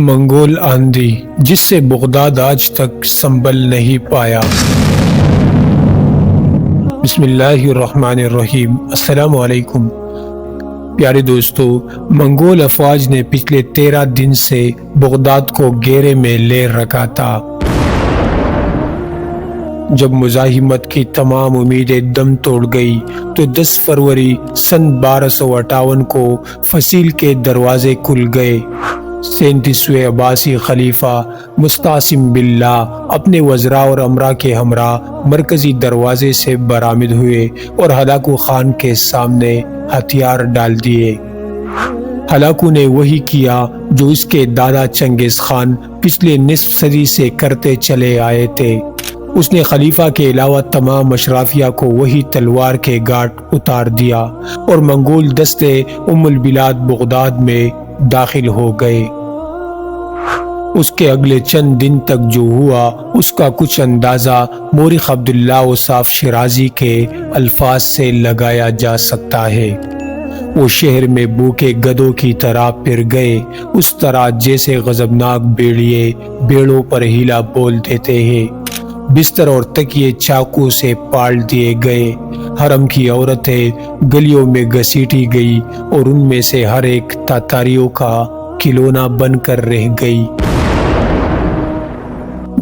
منگول آندھی جس سے بغداد آج تک سنبھل نہیں پایا۔ بسم اللہ الرحمن الرحیم۔ السلام علیکم پیارے دوستو، منگول افواج نے پچھلے 13 دن سے بغداد کو گھیرے میں لے رکھا تھا۔ جب مزاحمت کی تمام امیدیں دم توڑ گئی تو 10 فروری سن 1258 کو فصیل کے دروازے کھل گئے۔ 37ویں عباسی خلیفہ مستعصم باللہ اپنے وزراء اور امراء کے ہمراہ مرکزی دروازے سے برآمد ہوئے اور ہلاکو خان کے سامنے ہتھیار ڈال دیے۔ ہلاکو نے وہی کیا جو اس کے دادا چنگیز خان پچھلے نصف صدی سے کرتے چلے آئے تھے۔ اس نے خلیفہ کے علاوہ تمام اشرافیہ کو وہی تلوار کے گھاٹ اتار دیا اور منگول دستے ام البلاد بغداد میں داخل ہو گئے۔ اس کے اگلے چند دن تک جو ہوا اس کا کچھ اندازہ مورخ عبداللہ اوصاف شیرازی کے الفاظ سے لگایا جا سکتا ہے۔ وہ شہر میں بھوکے گدھوں کی طرح پھر گئے، اس طرح جیسے غضبناک بھیڑیے بیڑوں پر ہیلا بول دیتے ہیں۔ بستر اور تکیے چاقو سے پاڑ دیے گئے۔ حرم کی عورتیں گلیوں میں گھسیٹی گئی اور ان میں سے ہر ایک تاتاریوں کا کھلونا بن کر رہ گئی۔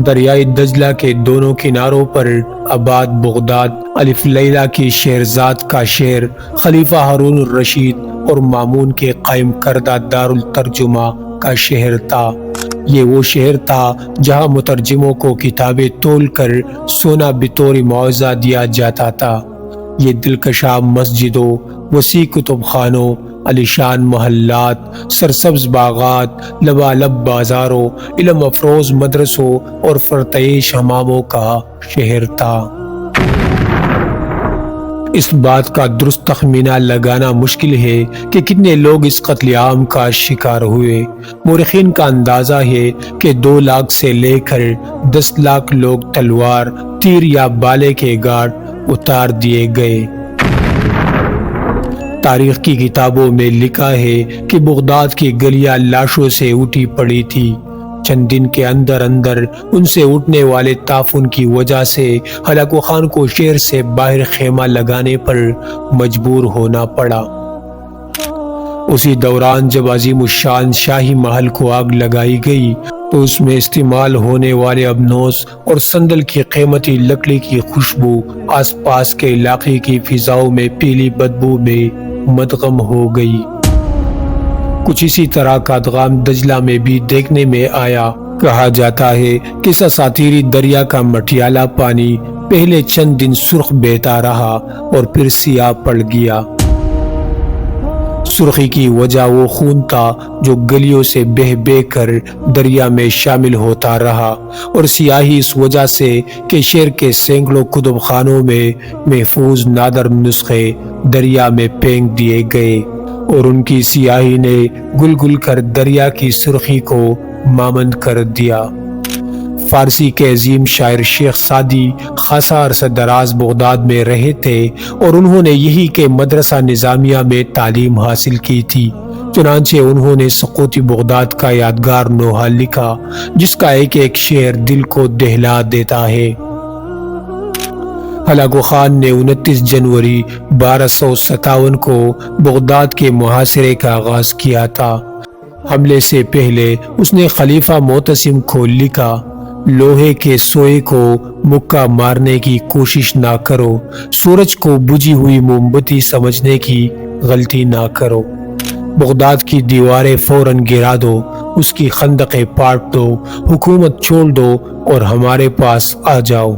دریائے دجلہ کے دونوں کناروں پر آباد بغداد الف لیلہ کی شہرزاد کا شہر خلیفہ ہارون الرشید اور مامون کے قائم کردہ دارالترجمہ کا شہر تھا۔ یہ وہ شہر تھا جہاں مترجموں کو کتابیں تول کر سونا بطور معاوضہ دیا جاتا تھا۔ یہ دلکشا مسجدوں، وسیع کتب خانوں، عالیشان محلات، سرسبز باغات، لبالب بازاروں، علم افروز مدرسوں اور پرتعیش حماموں کا شہر تھا۔ اس بات کا درست تخمینہ لگانا مشکل ہے کہ کتنے لوگ اس قتل عام کا شکار ہوئے۔ مورخین کا اندازہ ہے کہ 2 لاکھ سے لے کر 10 لاکھ لوگ تلوار، تیر یا بالے کے گھاٹ اتار دیے گئے۔ تاریخ کی کتابوں میں لکھا ہے کہ بغداد کی گلیاں لاشوں سے اٹھی پڑی تھی۔ چند دن کے اندر ان سے اٹھنے والے تعفن کی وجہ سے ہلاکو خان کو شہر سے باہر خیمہ لگانے پر مجبور ہونا پڑا۔ اسی دوران جب عظیم الشان شاہی محل کو آگ لگائی گئی تو اس میں استعمال ہونے والے ابنوس اور سندل کی قیمتی لکڑی کی خوشبو آس پاس کے علاقے کی فضاؤں میں پیلی بدبو میں مدغم ہو گئی۔ کچھ اسی طرح کا ادغام دجلہ میں بھی دیکھنے میں آیا۔ کہا جاتا ہے کہ اس اساطیری دریا کا مٹیالہ پانی پہلے چند دن سرخ بہتا رہا اور پھر سیاہ پڑ گیا۔ سرخی کی وجہ وہ خون تھا جو گلیوں سے بہہ کر دریا میں شامل ہوتا رہا، اور سیاہی اس وجہ سے کہ شہر کے سینکڑوں کتب خانوں میں محفوظ نادر نسخے دریا میں پھینک دیے گئے اور ان کی سیاہی نے گل گل کر دریا کی سرخی کو مانند کر دیا۔ فارسی کے عظیم شاعر شیخ سعدی خاصا عرصہ دراز بغداد میں رہے تھے اور انہوں نے یہی کہ مدرسہ نظامیہ میں تعلیم حاصل کی تھی۔ چنانچہ انہوں نے سقوطی بغداد کا یادگار نوحہ لکھا جس کا ایک ایک شعر دل کو دہلا دیتا ہے۔ ہلاکو خان نے 29 جنوری 1257 کو بغداد کے محاصرے کا آغاز کیا تھا۔ حملے سے پہلے اس نے خلیفہ معتصم کو لکھا، لوہے کے سوئے کو مکہ مارنے کی کوشش نہ کرو، سورج کو بجھی ہوئی موم بتی سمجھنے کی غلطی نہ کرو۔ بغداد کی دیواریں فوراً گرا دو، اس کی خندقیں پاٹ دو، حکومت چھوڑ دو اور ہمارے پاس آ جاؤ۔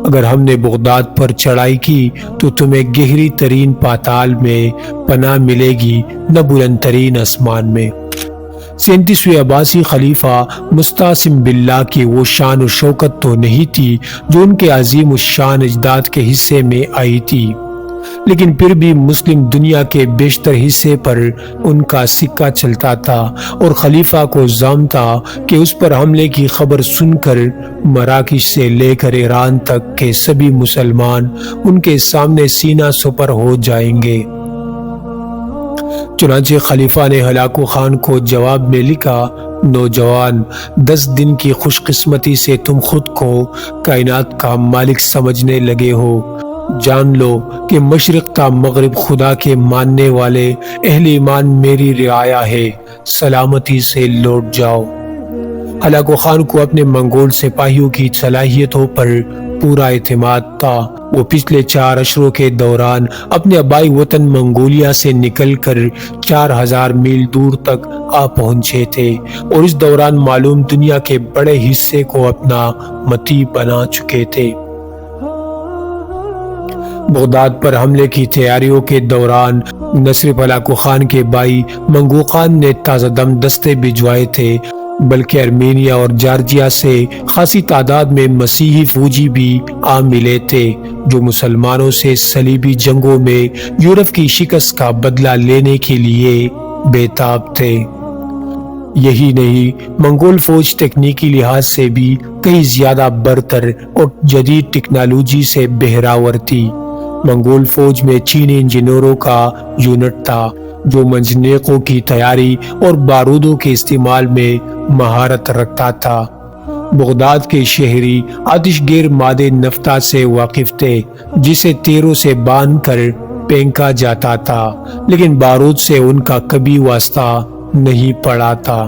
اگر ہم نے بغداد پر چڑھائی کی تو تمہیں گہری ترین پاتال میں پناہ ملے گی، نہ بلند ترین آسمان میں۔ 37ویں عباسی خلیفہ مستعصم باللہ کی وہ شان و شوکت تو نہیں تھی جو ان کے عظیم الشان اجداد کے حصے میں آئی تھی، لیکن پھر بھی مسلم دنیا کے بیشتر حصے پر ان کا سکہ چلتا تھا اور خلیفہ کو زعم تھا کہ اس پر حملے کی خبر سن کر مراکش سے لے کر ایران تک کے سبھی مسلمان ان کے سامنے سینہ سپر ہو جائیں گے۔ چنانچہ خلیفہ نے ہلاکو خان کو جواب میں لکھا، نوجوان، 10 دن کی خوش قسمتی سے تم خود کو کائنات کا مالک سمجھنے لگے ہو۔ جان لو کہ مشرق تا مغرب خدا کے ماننے والے اہل ایمان میری رعایا ہے، سلامتی سے لوٹ جاؤ۔ ہلاکو خان کو اپنے منگول سپاہیوں کی صلاحیتوں پر پورا اعتماد تھا۔ وہ پچھلے 4 اشروں کے دوران اپنے آبائی وطن منگولیا سے نکل کر 4000 میل دور تک آ پہنچے تھے اور اس دوران معلوم دنیا کے بڑے حصے کو اپنا متی بنا چکے تھے۔ بغداد پر حملے کی تیاریوں کے دوران نہ صرف ہلاکو خان کے بھائی منگو خان نے تازہ دم دستے بھجوائے تھے، بلکہ ارمینیا اور جارجیا سے خاصی تعداد میں مسیحی فوجی بھی آ ملے تھے جو مسلمانوں سے صلیبی جنگوں میں یورپ کی شکست کا بدلہ لینے کے لیے بے تاب تھے۔ یہی نہیں، منگول فوج تکنیکی لحاظ سے بھی کئی زیادہ برتر اور جدید ٹیکنالوجی سے بہراور تھی۔ منگول فوج میں چینی انجینئروں کا یونٹ تھا جو منجنیقوں کی تیاری اور بارودوں کے استعمال میں مہارت رکھتا تھا۔ بغداد کے شہری آتش گیر مادے نفتا سے واقف تھے جسے تیروں سے باندھ کر پھینکا جاتا تھا، لیکن بارود سے ان کا کبھی واسطہ نہیں پڑا تھا۔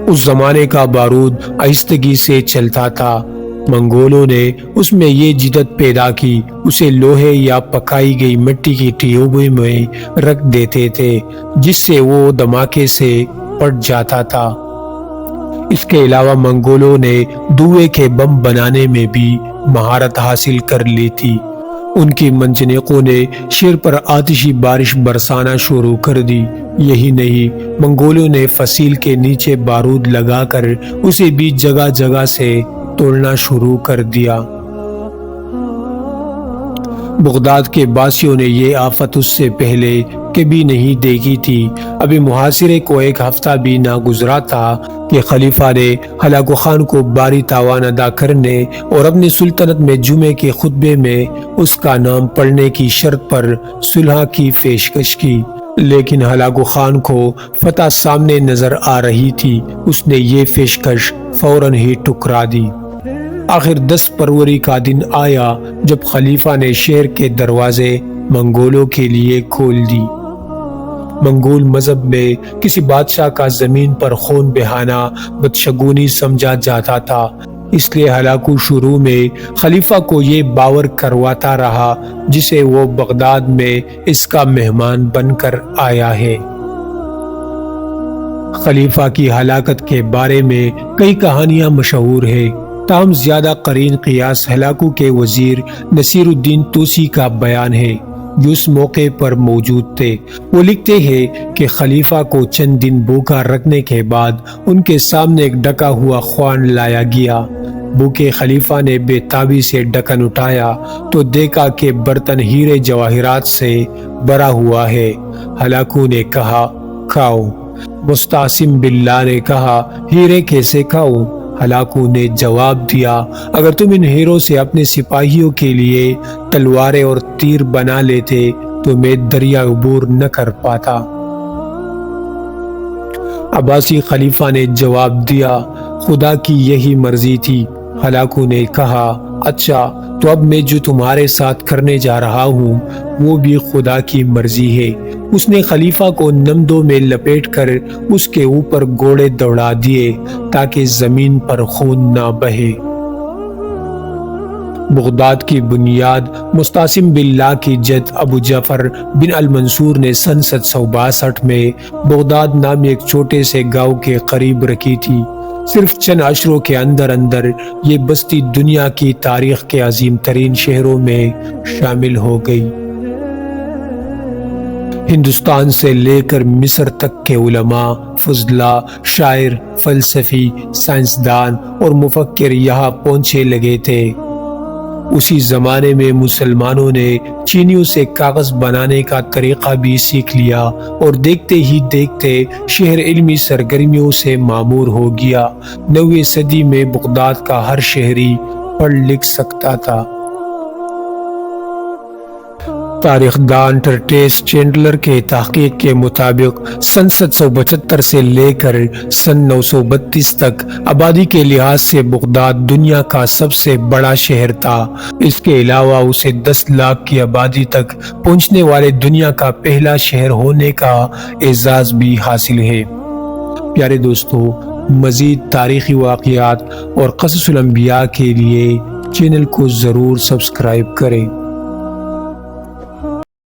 اس زمانے کا بارود آہستگی سے چلتا تھا۔ منگولوں نے اس میں یہ جدت پیدا کی، اسے لوہے یا پکائی گئی مٹی کی ٹیوبوں میں رکھ دیتے تھے جس سے وہ دھماکے سے پھٹ جاتا تھا۔ اس کے علاوہ منگولوں نے دھوئے کے بم بنانے میں بھی مہارت حاصل کر لی تھی۔ ان کی منجنیقوں نے شہر پر آتشی بارش برسانا شروع کر دی۔ یہی نہیں، منگولوں نے فصیل کے نیچے بارود لگا کر اسے بھی جگہ جگہ سے توڑنا شروع کر دیا۔ بغداد کے باسیوں نے یہ آفت اس سے پہلے کبھی نہیں دیکھی تھی۔ ابھی محاصرے کو 1 ہفتہ بھی نہ گزرا تھا کہ خلیفہ نے ہلاکو خان کو بھاری تاوان ادا کرنے اور اپنی سلطنت میں جمعے کے خطبے میں اس کا نام پڑھنے کی شرط پر صلح کی پیشکش کی، لیکن ہلاکو خان کو فتح سامنے نظر آ رہی تھی۔ اس نے یہ پیشکش فوراً ہی ٹکرا دی۔ آخر 10 فروری کا دن آیا جب خلیفہ نے شہر کے دروازے منگولوں کے لیے کھول دی۔ منگول مذہب میں کسی بادشاہ کا زمین پر خون بہانا بدشگونی سمجھا جاتا تھا، اس لیے ہلاکو شروع میں خلیفہ کو یہ باور کرواتا رہا جسے وہ بغداد میں اس کا مہمان بن کر آیا ہے۔ خلیفہ کی ہلاکت کے بارے میں کئی کہانیاں مشہور ہیں، تاہم زیادہ قرین قیاس ہلاکو کے وزیر نصیر الدین توسی کا بیان ہے جو اس موقع پر موجود تھے۔ وہ لکھتے ہیں کہ خلیفہ کو چند دن بھوکا رکھنے کے بعد ان کے سامنے ایک ڈھکا ہوا خوان لایا گیا۔ بھوکے خلیفہ نے بے تابی سے ڈھکن اٹھایا تو دیکھا کہ برتن ہیرے جواہرات سے بھرا ہوا ہے۔ ہلاکو نے کہا، کھاؤ۔ مستعصم باللہ نے کہا، ہیرے کیسے کھاؤں؟ ہلاکو نے جواب دیا، اگر تم ان ہیروں سے اپنے سپاہیوں کے لیے تلواریں اور تیر بنا لیتے تو میں دریا عبور نہ کر پاتا۔ عباسی خلیفہ نے جواب دیا، خدا کی یہی مرضی تھی۔ ہلاکو نے کہا، اچھا تو اب میں جو تمہارے ساتھ کرنے جا رہا ہوں وہ بھی خدا کی مرضی ہے۔ اس نے خلیفہ کو نمدوں میں لپیٹ کر اس کے اوپر گھوڑے دوڑا دیے تاکہ زمین پر خون نہ بہے۔ بغداد کی بنیاد مستعصم باللہ کی جد ابو جعفر بن المنصور نے سن 762 میں بغداد نامی ایک چھوٹے سے گاؤں کے قریب رکھی تھی۔ صرف چند عشروں کے اندر یہ بستی دنیا کی تاریخ کے عظیم ترین شہروں میں شامل ہو گئی۔ ہندوستان سے لے کر مصر تک کے علماء، فضلاء، شاعر، فلسفی، سائنسدان اور مفکر یہاں پہنچے لگے تھے۔ اسی زمانے میں مسلمانوں نے چینیوں سے کاغذ بنانے کا طریقہ بھی سیکھ لیا اور دیکھتے ہی دیکھتے شہر علمی سرگرمیوں سے معمور ہو گیا۔ 9ویں صدی میں بغداد کا ہر شہری پڑھ لکھ سکتا تھا۔ تاریخ دان ٹرٹیس چینڈلر کے تحقیق کے مطابق سن 775 سے لے کر سن 932 تک آبادی کے لحاظ سے بغداد دنیا کا سب سے بڑا شہر تھا۔ اس کے علاوہ اسے 10 لاکھ کی آبادی تک پہنچنے والے دنیا کا پہلا شہر ہونے کا اعزاز بھی حاصل ہے۔ پیارے دوستو، مزید تاریخی واقعات اور قصص الانبیاء کے لیے چینل کو ضرور سبسکرائب کریں۔